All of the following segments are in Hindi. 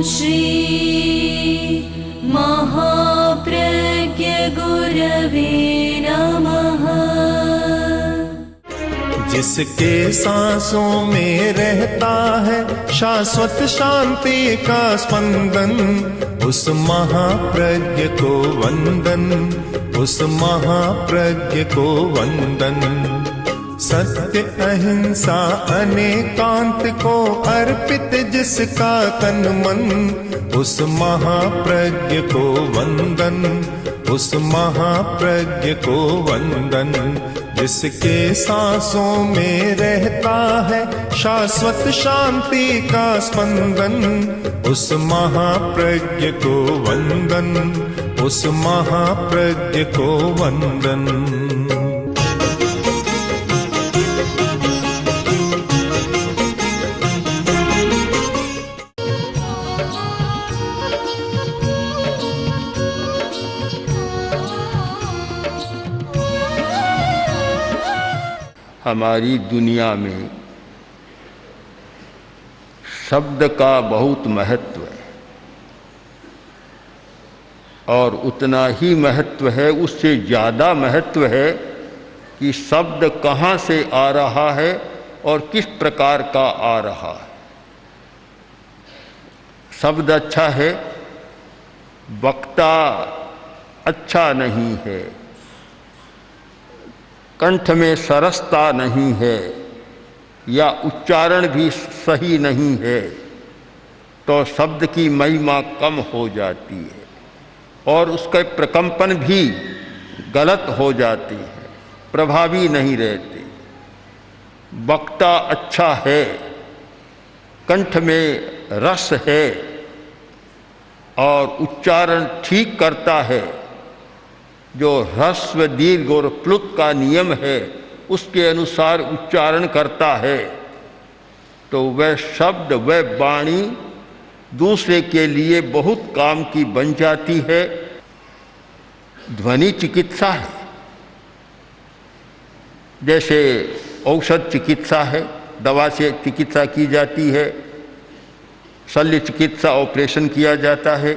श्री महाप्रज्ञ गुरवे नमः। जिसके सांसों में रहता है शाश्वत शांति का स्पंदन, उस महाप्रज्ञ को वंदन, उस महाप्रज्ञ को वंदन। सत्य अहिंसा अनेकांत को अर्पित जिसका तन मन, उस महाप्रज्ञ को वंदन, उस महाप्रज्ञ को वंदन। जिसके सांसों में रहता है शाश्वत शांति का स्पंदन, उस महाप्रज्ञ को वंदन, उस महाप्रज्ञ को वंदन। हमारी दुनिया में शब्द का बहुत महत्व है, और उतना ही महत्व है, उससे ज़्यादा महत्व है कि शब्द कहाँ से आ रहा है और किस प्रकार का आ रहा है। शब्द अच्छा है, वक्ता अच्छा नहीं है, कंठ में सरसता नहीं है, या उच्चारण भी सही नहीं है, तो शब्द की महिमा कम हो जाती है और उसके प्रकंपन भी गलत हो जाती है, प्रभावी नहीं रहती। वक्ता अच्छा है, कंठ में रस है और उच्चारण ठीक करता है, जो ह्रस्व दीर्घ और प्लुत का नियम है उसके अनुसार उच्चारण करता है, तो वह शब्द, वह वाणी दूसरे के लिए बहुत काम की बन जाती है। ध्वनि चिकित्सा है, जैसे औषध चिकित्सा है, दवा से चिकित्सा की जाती है, शल्य चिकित्सा ऑपरेशन किया जाता है,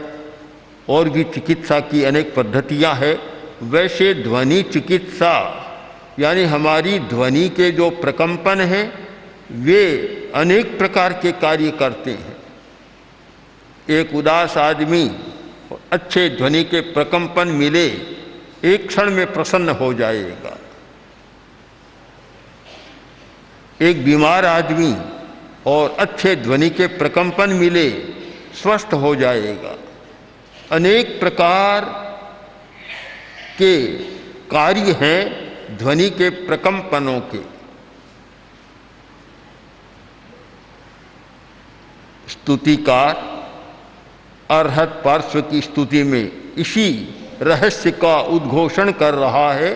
और भी चिकित्सा की अनेक पद्धतियां हैं। वैसे ध्वनि चिकित्सा यानी हमारी ध्वनि के जो प्रकंपन हैं वे अनेक प्रकार के कार्य करते हैं। एक उदास आदमी अच्छे ध्वनि के प्रकंपन मिले, एक क्षण में प्रसन्न हो जाएगा। एक बीमार आदमी और अच्छे ध्वनि के प्रकंपन मिले, स्वस्थ हो जाएगा। अनेक प्रकार के कार्य हैं ध्वनि के प्रकंपनों के। स्तुतिकार अर्हत पार्श्व की स्तुति में इसी रहस्य का उद्घोषण कर रहा है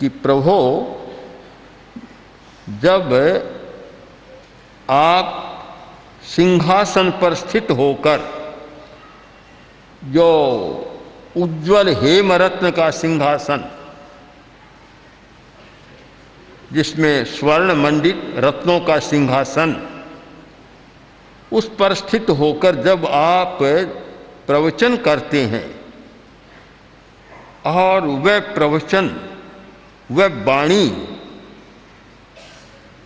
कि प्रभो, जब आप सिंहासन पर स्थित होकर, जो उज्ज्वल हेमरत्न का सिंहासन जिसमें स्वर्ण मंडित रत्नों का सिंहासन, उस पर स्थित होकर जब आप प्रवचन करते हैं और वह प्रवचन, वह वाणी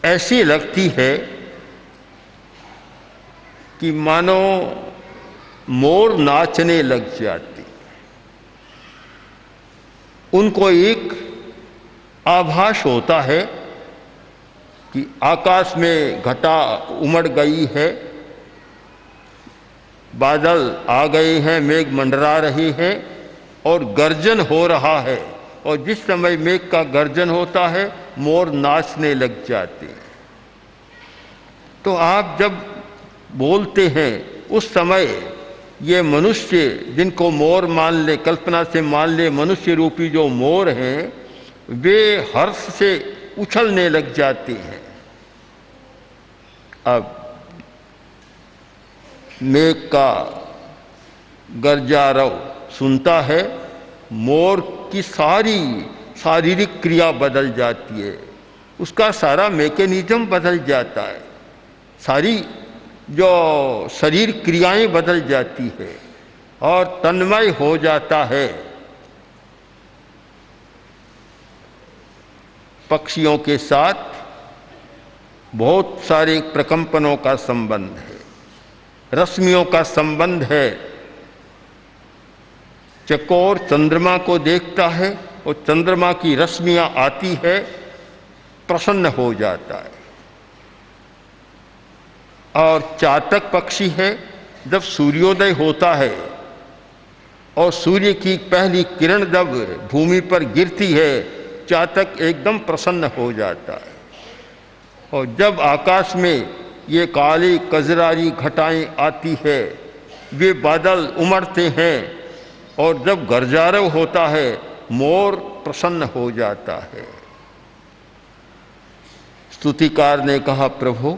ऐसी लगती है कि मानो मोर नाचने लग जाते। उनको एक आभास होता है कि आकाश में घटा उमड़ गई है, बादल आ गए हैं, मेघ मंडरा रहे हैं और गर्जन हो रहा है। और जिस समय मेघ का गर्जन होता है मोर नाचने लग जाते हैं। तो आप जब बोलते हैं उस समय ये मनुष्य जिनको मोर मान ले, कल्पना से मान ले, मनुष्य रूपी जो मोर हैं वे हर्ष से उछलने लग जाते हैं। अब मेघ का गर्जारव सुनता है, मोर की सारी शारीरिक क्रिया बदल जाती है, उसका सारा मैकेनिज्म बदल जाता है, सारी जो शरीर क्रियाएं बदल जाती है और तन्मय हो जाता है। पक्षियों के साथ बहुत सारे प्रकंपनों का संबंध है, रश्मियों का संबंध है। चकोर चंद्रमा को देखता है और चंद्रमा की रश्मियां आती है, प्रसन्न हो जाता है। और चातक पक्षी है, जब सूर्योदय होता है और सूर्य की पहली किरण जब भूमि पर गिरती है, चातक एकदम प्रसन्न हो जाता है। और जब आकाश में ये काली कजरारी घटाएं आती है, वे बादल उमड़ते हैं और जब गरजारव होता है, मोर प्रसन्न हो जाता है। स्तुतिकार ने कहा, प्रभु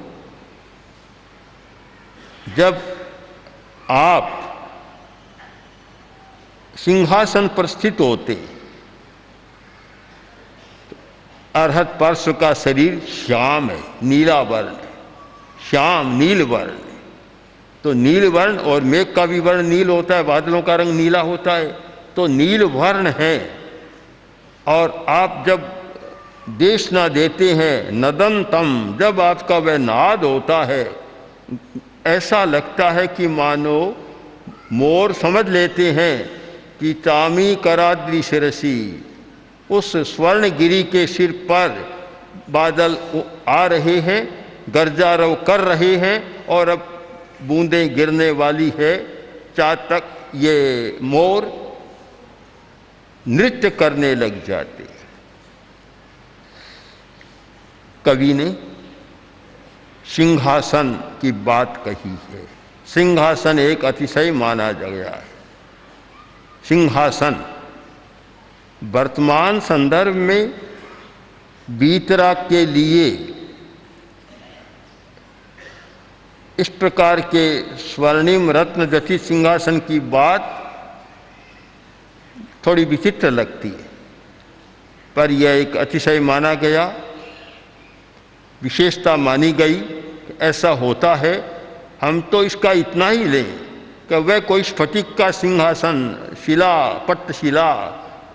जब आप सिंहासन पर स्थित होते, अरहत पार्श्व का शरीर श्याम है, नीला वर्ण, श्याम नील वर्ण। तो नील वर्ण, और मेघ का भी वर्ण नील होता है, बादलों का रंग नीला होता है, तो नील वर्ण है। और आप जब देशना देते हैं, नदंतम, जब आपका वह नाद होता है, ऐसा लगता है कि मानो मोर समझ लेते हैं कि चामी कराद्रि शिरसी, उस स्वर्णगिरी के सिर पर बादल आ रहे हैं, गरजारव कर रहे हैं और अब बूंदें गिरने वाली है। चातक ये मोर नृत्य करने लग जाते। कवि ने सिंहासन की बात कही है। सिंहासन एक अतिशय माना गया है। सिंहासन वर्तमान संदर्भ में बीतरा के लिए इस प्रकार के स्वर्णिम रत्न जटित सिंहासन की बात थोड़ी विचित्र लगती है, पर यह एक अतिशय माना गया, विशेषता मानी गई कि ऐसा होता है। हम तो इसका इतना ही लें कि वह कोई स्फटिक का सिंहासन, शिला, पट्टशिला,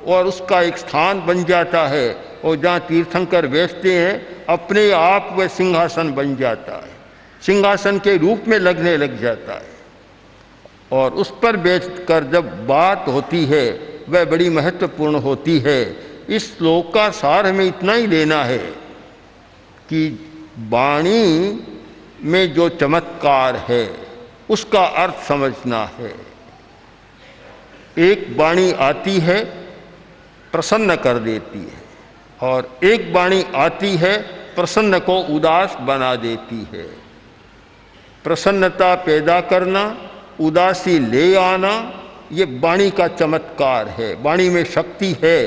और उसका एक स्थान बन जाता है, और जहाँ तीर्थंकर बैठते हैं अपने आप वह सिंहासन बन जाता है, सिंहासन के रूप में लगने लग जाता है। और उस पर बैठकर जब बात होती है वह बड़ी महत्वपूर्ण होती है। इस श्लोक का सार हमें इतना ही लेना है कि वाणी में जो चमत्कार है उसका अर्थ समझना है। एक वाणी आती है, प्रसन्न कर देती है, और एक वाणी आती है, प्रसन्न को उदास बना देती है। प्रसन्नता पैदा करना, उदासी ले आना, ये वाणी का चमत्कार है। वाणी में शक्ति है,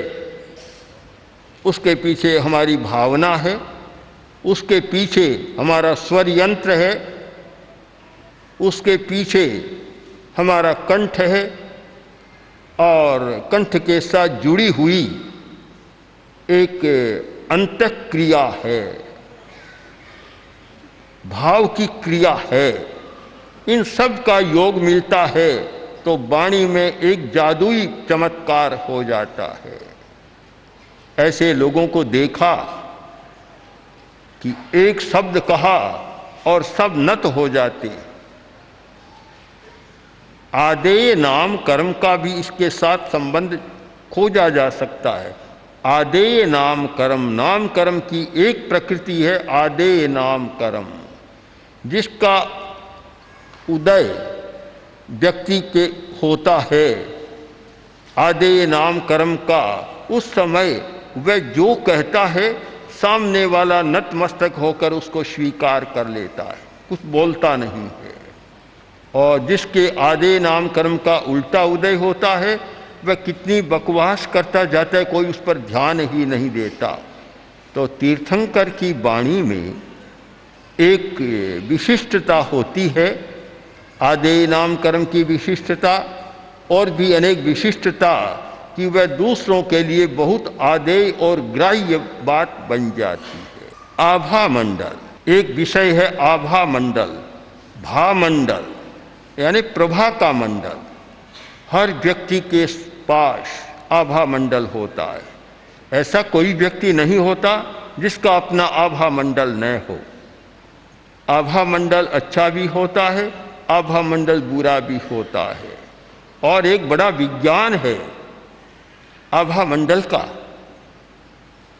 उसके पीछे हमारी भावना है, उसके पीछे हमारा स्वर यंत्र है, उसके पीछे हमारा कंठ है, और कंठ के साथ जुड़ी हुई एक अंतःक्रिया है, भाव की क्रिया है। इन सब का योग मिलता है तो वाणी में एक जादुई चमत्कार हो जाता है। ऐसे लोगों को देखा कि एक शब्द कहा और सब नत हो जाते। आदेय नाम कर्म का भी इसके साथ संबंध खोजा जा सकता है। आदेय नाम कर्म, नाम कर्म की एक प्रकृति है आदेय नाम कर्म, जिसका उदय व्यक्ति के होता है आदेय नाम कर्म का। उस समय वह जो कहता है सामने वाला नतमस्तक होकर उसको स्वीकार कर लेता है, कुछ बोलता नहीं है। और जिसके आदेय नाम कर्म का उल्टा उदय होता है वह कितनी बकवास करता जाता है, कोई उस पर ध्यान ही नहीं देता। तो तीर्थंकर की वाणी में एक विशिष्टता होती है, आदेय नाम कर्म की विशिष्टता, और भी अनेक विशिष्टता कि वह दूसरों के लिए बहुत आदेय और ग्राह्य बात बन जाती है। आभा मंडल एक विषय है। आभा मंडल भामंडल यानी प्रभा का मंडल, हर व्यक्ति के पास आभा मंडल होता है। ऐसा कोई व्यक्ति नहीं होता जिसका अपना आभा मंडल न हो। आभा मंडल अच्छा भी होता है, आभा मंडल बुरा भी होता है। और एक बड़ा विज्ञान है आभा मंडल का।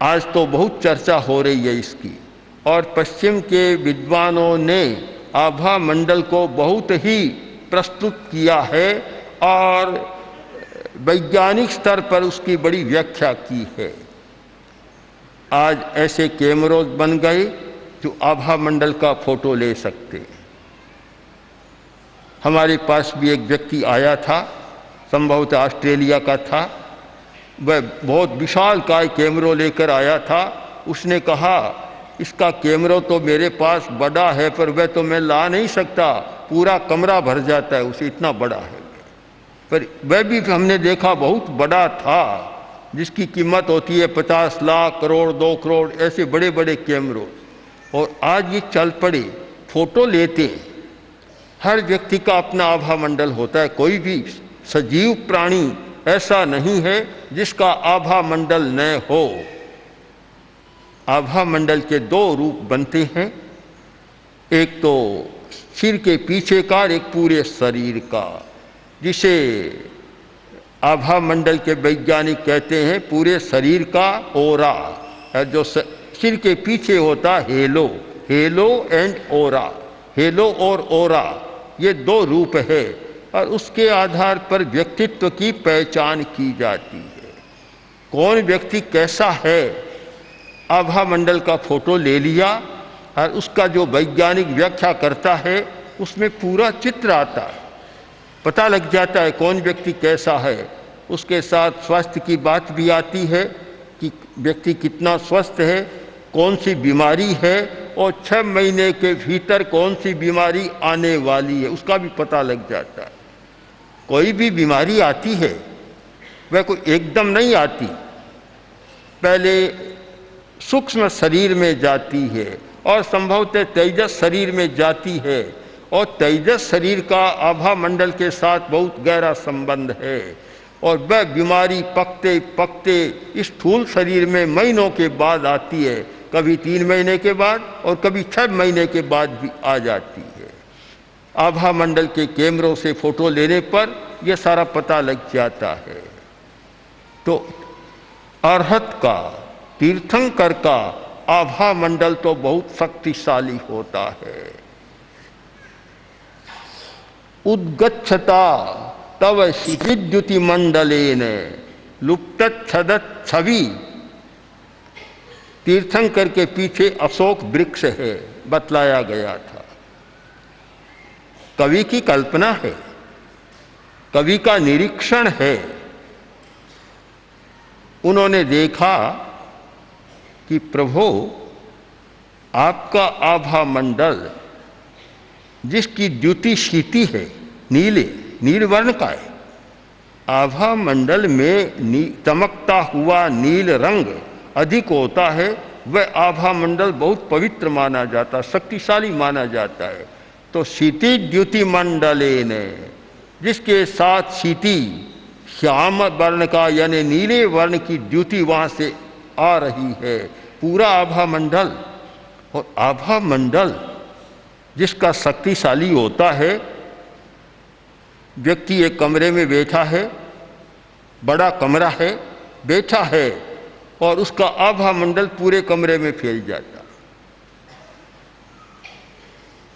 आज तो बहुत चर्चा हो रही है इसकी, और पश्चिम के विद्वानों ने आभा मंडल को बहुत ही प्रस्तुत किया है और वैज्ञानिक स्तर पर उसकी बड़ी व्याख्या की है। आज ऐसे कैमरों बन गए जो आभा मंडल का फोटो ले सकते हैं। हमारे पास भी एक व्यक्ति आया था, संभवतः ऑस्ट्रेलिया का था। वह बहुत विशालकाय कैमरों लेकर आया था। उसने कहा इसका कैमरा तो मेरे पास बड़ा है, पर वह तो मैं ला नहीं सकता, पूरा कमरा भर जाता है, उसे इतना बड़ा है। पर वह भी हमने देखा बहुत बड़ा था, जिसकी कीमत होती है 50 लाख, करोड़, 2 करोड़, ऐसे बड़े बड़े कैमरों। और आज ये चल पड़े, फोटो लेते हैं। हर व्यक्ति का अपना आभा मंडल होता है। कोई भी सजीव प्राणी ऐसा नहीं है जिसका आभा मंडल न हो। आभा मंडल के 2 रूप बनते हैं, एक तो सिर के पीछे का और एक पूरे शरीर का, जिसे आभा मंडल के वैज्ञानिक कहते हैं पूरे शरीर का ओरा। जो सिर के पीछे होता hello, hello and aura, hello और ओरा, ये 2 रूप है। और उसके आधार पर व्यक्तित्व की पहचान की जाती है। कौन व्यक्ति कैसा है, आभा मंडल का फोटो ले लिया और उसका जो वैज्ञानिक व्याख्या करता है उसमें पूरा चित्र आता है, पता लग जाता है कौन व्यक्ति कैसा है। उसके साथ स्वास्थ्य की बात भी आती है कि व्यक्ति कितना स्वस्थ है, कौन सी बीमारी है और 6 महीने के भीतर कौन सी बीमारी आने वाली है, उसका भी पता लग जाता है। कोई भी बीमारी आती है वह कोई एकदम नहीं आती, पहले सूक्ष्म शरीर में जाती है और संभवतः तेजस शरीर में जाती है। और तेजस शरीर का आभा मंडल के साथ बहुत गहरा संबंध है। और वह बीमारी पकते पकते स्थूल शरीर में महीनों के बाद आती है, कभी 3 महीने के बाद और कभी 6 महीने के बाद भी आ जाती है। आभा मंडल के कैमरों से फोटो लेने पर यह सारा पता लग जाता है। तो अरहत का, तीर्थंकर का आभा मंडल तो बहुत शक्तिशाली होता है। उद्गच्छता तव क्षितिद्युति मंडलेन लुप्तच्छदत् छवि। तीर्थंकर के पीछे अशोक वृक्ष है, बतलाया गया था। कवि की कल्पना है, कवि का निरीक्षण है। उन्होंने देखा कि प्रभु आपका आभा मंडल जिसकी द्युति क्षिति है, नील वर्ण का है, आभा मंडल में चमकता हुआ नील रंग अधिक होता है, वह आभा मंडल बहुत पवित्र माना जाता, शक्तिशाली माना जाता है। तो क्षिति द्युति मंडलेन, जिसके साथ क्षिति श्याम वर्ण का यानी नीले वर्ण की द्युति वहाँ से आ रही है, पूरा आभा मंडल। और आभा मंडल जिसका शक्तिशाली होता है, व्यक्ति एक कमरे में बैठा है, बड़ा कमरा है, बैठा है और उसका आभा मंडल पूरे कमरे में फैल जाता।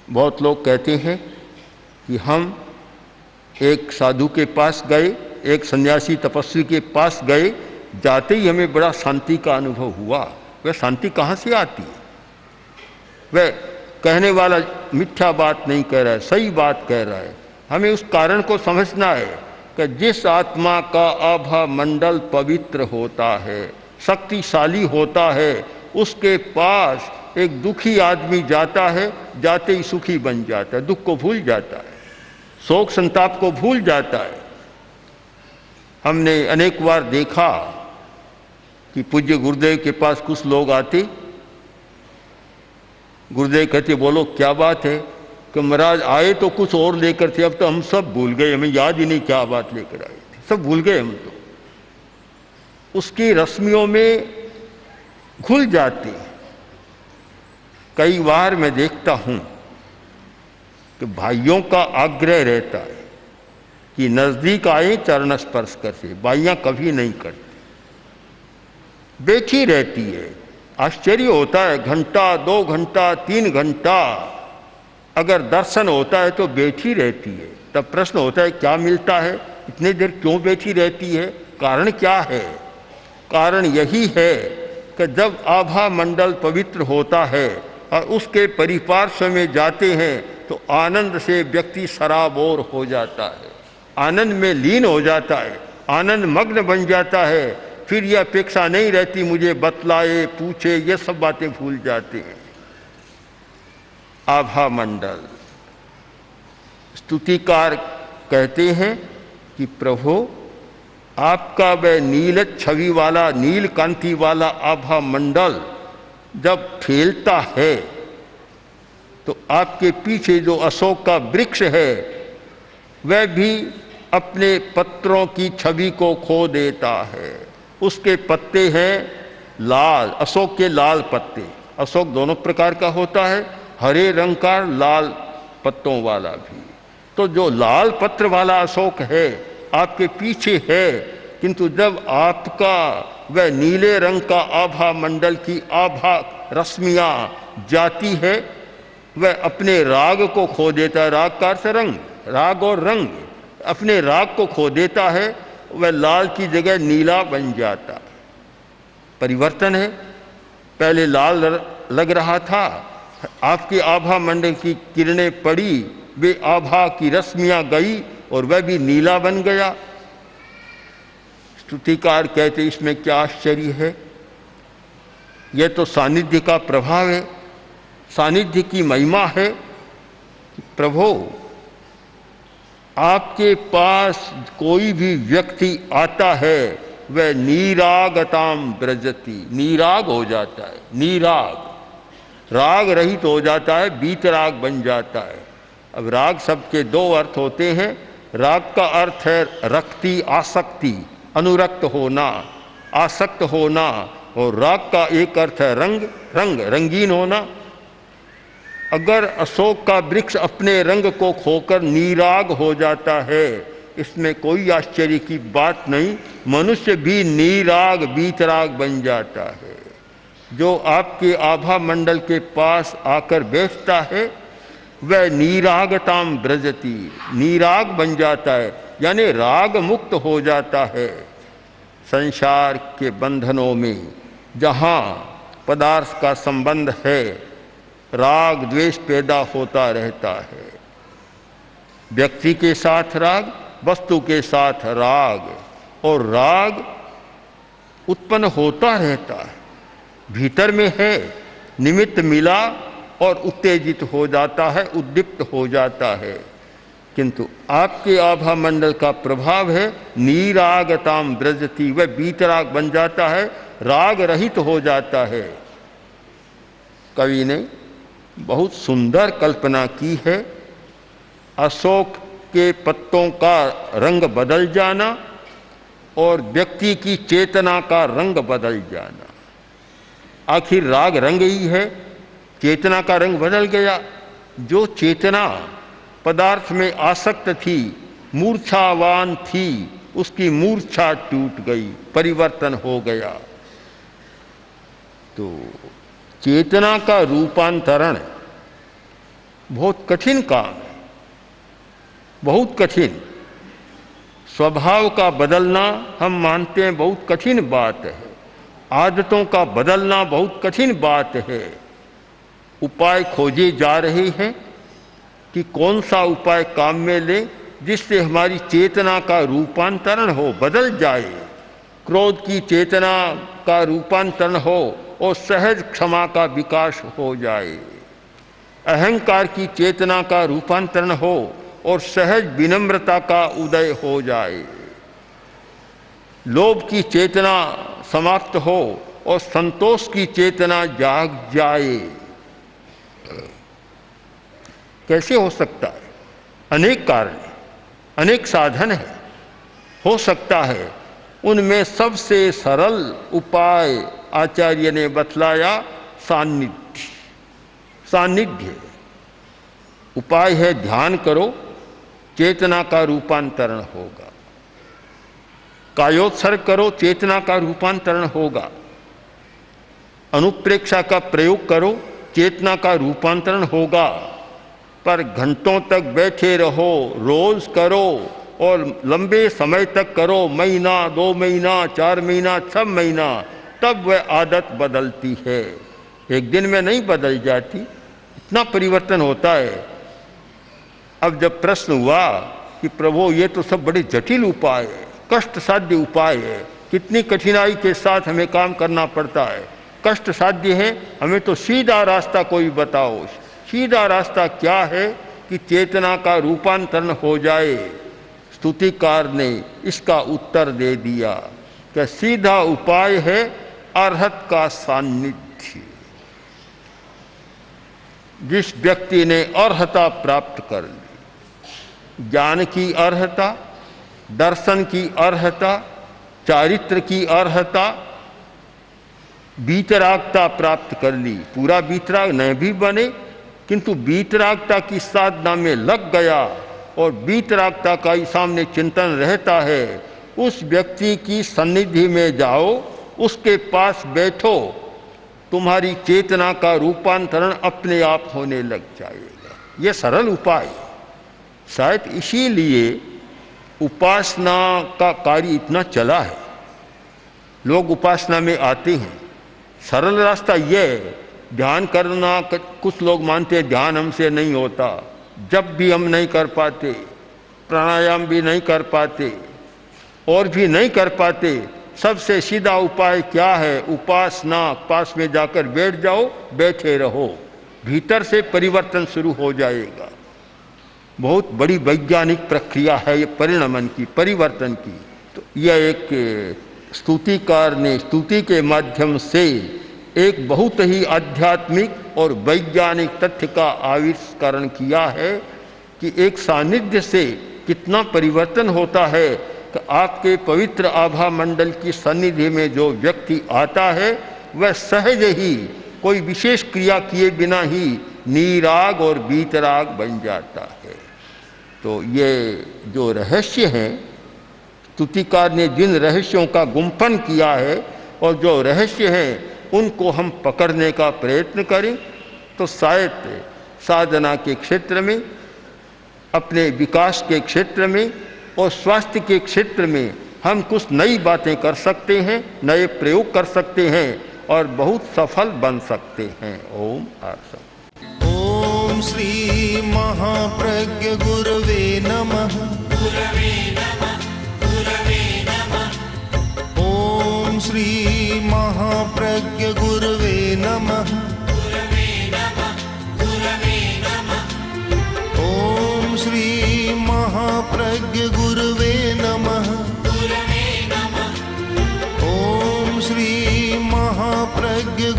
बहुत लोग कहते हैं कि हम एक साधु के पास गए, एक सन्यासी तपस्वी के पास गए, जाते ही हमें बड़ा शांति का अनुभव हुआ। वह शांति कहाँ से आती है? वह कहने वाला मिथ्या बात नहीं कह रहा है, सही बात कह रहा है। हमें उस कारण को समझना है कि जिस आत्मा का आभा मंडल पवित्र होता है, शक्तिशाली होता है, उसके पास एक दुखी आदमी जाता है, जाते ही सुखी बन जाता है, दुख को भूल जाता है, शोक संताप को भूल जाता है। हमने अनेक बार देखा कि पूज्य गुरुदेव के पास कुछ लोग आते, गुरुदेव कहते बोलो क्या बात है, कि महाराज आए तो कुछ और लेकर थे, अब तो हम सब भूल गए, हमें याद ही नहीं क्या बात लेकर आए थे, सब भूल गए हम तो। उसकी रस्मियों में घुल जाते हैं। कई बार मैं देखता हूं कि भाइयों का आग्रह रहता है कि नजदीक आए चरण स्पर्श कर से, बाइयां कभी नहीं करती, बैठी रहती है। आश्चर्य होता है, घंटा 2 घंटा 3 घंटा अगर दर्शन होता है तो बैठी रहती है। तब प्रश्न होता है क्या मिलता है, इतनी देर क्यों बैठी रहती है, कारण क्या है? कारण यही है कि जब आभा मंडल पवित्र होता है और उसके परिपार्श्व में जाते हैं तो आनंद से व्यक्ति सराबोर हो जाता है, आनंद में लीन हो जाता है, आनंद मग्न बन जाता है। फिर यह अपेक्षा नहीं रहती मुझे बतलाए पूछे, ये सब बातें भूल जाते हैं। आभा मंडल। स्तुतिकार कहते हैं कि प्रभु आपका वह नील छवि वाला, नील कांति वाला आभा मंडल जब फैलता है तो आपके पीछे जो अशोक का वृक्ष है वह भी अपने पत्रों की छवि को खो देता है। उसके पत्ते हैं लाल, अशोक के लाल पत्ते। अशोक दोनों प्रकार का होता है, हरे रंग का, लाल पत्तों वाला भी। तो जो लाल पत्र वाला अशोक है आपके पीछे है, किंतु जब आपका वह नीले रंग का आभा मंडल की आभा रश्मियां जाती है वह अपने राग को खो देता है। राग का अर्थ रंग, राग और रंग, अपने राग को खो देता है, वह लाल की जगह नीला बन जाता। परिवर्तन है, पहले लाल लग रहा था, आपके आभा मंडल की किरणें पड़ी, वे आभा की रश्मियां गई और वह भी नीला बन गया। स्तुतिकार कहते इसमें क्या आश्चर्य है, यह तो सानिध्य का प्रभाव है, सानिध्य की महिमा है। प्रभु आपके पास कोई भी व्यक्ति आता है वह नीरागताम ब्रजति, नीराग हो जाता है, नीराग, राग रहित हो जाता है, बीतराग बन जाता है। अब राग शब्द के 2 अर्थ होते हैं। राग का अर्थ है रक्ति, आसक्ति, अनुरक्त होना, आसक्त होना, और राग का एक अर्थ है रंग, रंग, रंगीन होना। अगर अशोक का वृक्ष अपने रंग को खोकर नीराग हो जाता है, इसमें कोई आश्चर्य की बात नहीं, मनुष्य भी नीराग बीतराग बन जाता है। जो आपके आभा मंडल के पास आकर बैठता है वह नीरागताम ब्रजति, नीराग बन जाता है, यानी राग मुक्त हो जाता है। संसार के बंधनों में जहाँ पदार्थ का संबंध है राग द्वेष पैदा होता रहता है। व्यक्ति के साथ राग, वस्तु के साथ राग, और राग उत्पन्न होता रहता है, भीतर में है, निमित्त मिला और उत्तेजित हो जाता है, उद्दीप्त हो जाता है। किंतु आपके आभा मंडल का प्रभाव है नीरागताम ब्रजति, वह बीतराग बन जाता है, राग रहित हो जाता है। कवि ने बहुत सुंदर कल्पना की है, अशोक के पत्तों का रंग बदल जाना और व्यक्ति की चेतना का रंग बदल जाना। आखिर राग रंग ही है, चेतना का रंग बदल गया। जो चेतना पदार्थ में आसक्त थी, मूर्छावान थी, उसकी मूर्छा टूट गई, परिवर्तन हो गया। तो चेतना का रूपांतरण बहुत कठिन काम है, बहुत कठिन। स्वभाव का बदलना हम मानते हैं बहुत कठिन बात है, आदतों का बदलना बहुत कठिन बात है। उपाय खोजे जा रहे हैं कि कौन सा उपाय काम में लें जिससे हमारी चेतना का रूपांतरण हो, बदल जाए, क्रोध की चेतना का रूपांतरण हो और सहज क्षमा का विकास हो जाए, अहंकार की चेतना का रूपांतरण हो और सहज विनम्रता का उदय हो जाए, लोभ की चेतना समाप्त हो और संतोष की चेतना जाग जाए। कैसे हो सकता है? अनेक कारण हैं, अनेक साधन हैं। हो सकता है उनमें सबसे सरल उपाय आचार्य ने बतलाया सान्निध्य। सान्निध्य उपाय है, ध्यान करो, चेतना का रूपांतरण होगा। कायोत्सर्ग करो, चेतना का रूपांतरण होगा। अनुप्रेक्षा का प्रयोग करो, चेतना का रूपांतरण होगा। पर घंटों तक बैठे रहो, रोज करो और लंबे समय तक करो, महीना, 2 महीना, 4 महीना, 6 महीना, तब वह आदत बदलती है। एक दिन में नहीं बदल जाती, इतना परिवर्तन होता है। अब जब प्रश्न हुआ कि प्रभु ये तो सब बड़े जटिल उपाय है, कष्ट साध्य उपाय है, कितनी कठिनाई के साथ हमें काम करना पड़ता है, कष्ट साध्य है, हमें तो सीधा रास्ता कोई बताओ। सीधा रास्ता क्या है कि चेतना का रूपांतरण हो जाए। स्तुतिकार ने इसका उत्तर दे दिया कि सीधा उपाय है अरहत का सान्निध्य। जिस व्यक्ति ने अर्हता प्राप्त कर ली, ज्ञान की अर्हता, दर्शन की अर्हता, चारित्र की अर्हता, वीतरागता प्राप्त कर ली, पूरा वीतराग न भी बने किंतु वीतरागता की साधना में लग गया और वीतरागता का ही सामने चिंतन रहता है, उस व्यक्ति की सन्निधि में जाओ, उसके पास बैठो, तुम्हारी चेतना का रूपांतरण अपने आप होने लग जाएगा। ये सरल उपाय है। शायद इसीलिए उपासना का कार्य इतना चला है, लोग उपासना में आते हैं। सरल रास्ता ये है, ध्यान करना। कुछ लोग मानते हैं ध्यान हमसे नहीं होता, जब भी हम नहीं कर पाते, प्राणायाम भी नहीं कर पाते और भी नहीं कर पाते। सबसे सीधा उपाय क्या है? उपासना। पास में जाकर बैठ जाओ, बैठे रहो, भीतर से परिवर्तन शुरू हो जाएगा। बहुत बड़ी वैज्ञानिक प्रक्रिया है ये परिणमन की, परिवर्तन की। तो यह एक स्तुतिकार ने स्तुति के माध्यम से एक बहुत ही आध्यात्मिक और वैज्ञानिक तथ्य का आविष्करण किया है कि एक सानिध्य से कितना परिवर्तन होता है कि आपके पवित्र आभा मंडल की सन्निधि में जो व्यक्ति आता है वह सहज ही कोई विशेष क्रिया किए बिना ही नीराग और वीतराग बन जाता है। तो ये जो रहस्य हैं, स्तुतिकार ने जिन रहस्यों का गुम्फन किया है और जो रहस्य हैं उनको हम पकड़ने का प्रयत्न करें तो शायद साधना के क्षेत्र में, अपने विकास के क्षेत्र में और स्वास्थ्य के क्षेत्र में हम कुछ नई बातें कर सकते हैं, नए प्रयोग कर सकते हैं और बहुत सफल बन सकते हैं। ओम आर्षम। ओम श्री महाप्रज्ञ गुरवे नमः। गुरवे नमः, गुरवे नमः। ओम श्री महाप्रज्ञ गुरवे नमः। गुरवे नमः, गुरवे नमः। ओम श्री महाप्रज्ञ गुरवे नमः। गुरवे नमः। ओम श्री महाप्रज्ञ